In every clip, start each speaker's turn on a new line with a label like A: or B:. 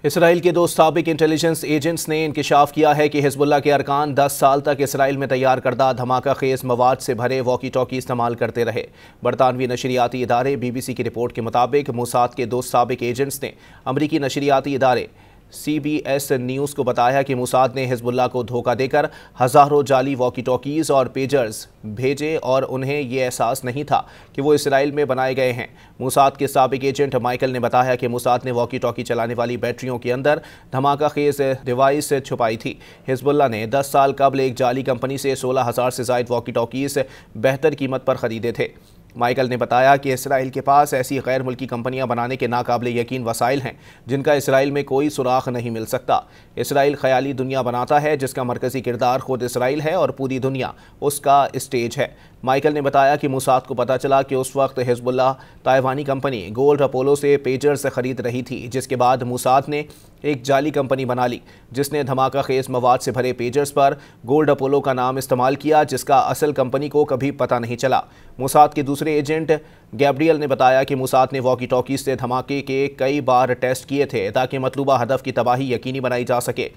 A: Israel के दो साबिक इंटेलिजेंस एजेंट्स ने इंकशाफ किया है कि हिजबुल्लाह के अरकान 10 साल तक इसराइल में तैयार करदा धमाका खेज मवाद से भरे वॉकी टॉकी इस्तेमाल करते रहे। बरतानवी नशरियाती इदारे BBC की रिपोर्ट के मुताबिक मोसाद के दो साबिक एजेंट्स ने अमरीकी नशरियाती इदारे CBS न्यूज़ को बताया कि मोसाद ने हिजबुल्लाह को धोखा देकर हज़ारों जाली वॉकी टॉकीज़ और पेजर्स भेजे और उन्हें ये एहसास नहीं था कि वो इसराइल में बनाए गए हैं। मोसाद के साबिक एजेंट माइकल ने बताया कि मोसाद ने वॉकी टॉकी चलाने वाली बैटरियों के अंदर धमाका खेज डिवाइस छुपाई थी। हिजबुल्लाह ने 10 साल कबल एक जाली कंपनी से 16,000 से ज़ायद वॉकी टॉकीज़ बेहतर कीमत पर ख़रीदे थे। माइकल ने बताया कि इसराइल के पास ऐसी गैर मुल्की कंपनियां बनाने के नाकाबिले यकीन वसाइल हैं जिनका इसराइल में कोई सुराख नहीं मिल सकता। इसराइल ख्याली दुनिया बनाता है जिसका मरकज़ी किरदार खुद इसराइल है और पूरी दुनिया उसका स्टेज है। माइकल ने बताया कि मोसाद को पता चला कि उस वक्त हिजबुल्लाह ताइवानी कंपनी गोल्ड अपोलो से पेजर्स खरीद रही थी, जिसके बाद मोसाद ने एक जाली कंपनी बना ली जिसने धमाका खेज मवाद से भरे पेजर्स पर गोल्ड अपोलो का नाम इस्तेमाल किया, जिसका असल कंपनी को कभी पता नहीं चला। मोसाद के दूसरे एजेंट गैब्रियल ने बताया कि मोसाद ने वॉकी टॉकी से धमाके के कई बार टेस्ट किए थे ताकि मतलूबा हदफ की तबाही यकीनी बनाई जा सके।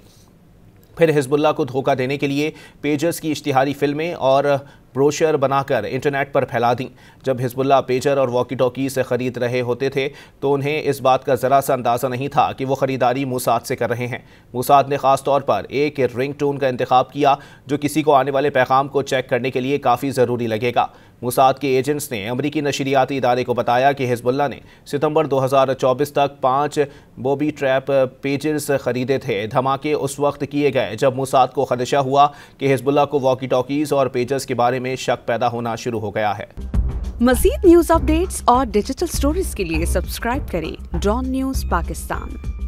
A: फिर हिजबुल्लाह को धोखा देने के लिए पेजर्स की इश्तिहारी फिल्में और ब्रोशर बनाकर इंटरनेट पर फैला दी। जब हिजबुल्लाह पेजर और वॉकी टॉकी से ख़रीद रहे होते थे तो उन्हें इस बात का ज़रा सा अंदाज़ा नहीं था कि वो ख़रीदारी मोसाद से कर रहे हैं। मोसाद ने ख़ास तौर पर एक रिंग टोन का इंतखाब किया जो किसी को आने वाले पैगाम को चेक करने के लिए काफ़ी ज़रूरी लगेगा। मोसाद के एजेंट्स ने अमरीकी नशरियाती इदारे को बताया कि हिजबुल्लाह ने सितंबर 2024 तक 5 बॉबी ट्रैप पेजर्स खरीदे थे। धमाके उस वक्त किए गए जब मोसाद को खदशा हुआ कि हिजबुल्लाह को वॉकी टॉकीज़ और पेजर्स के बारे में शक पैदा होना शुरू हो गया है।
B: मज़ीद न्यूज़ अपडेट्स और डिजिटल स्टोरीज के लिए सब्सक्राइब करें डॉन न्यूज़ पाकिस्तान।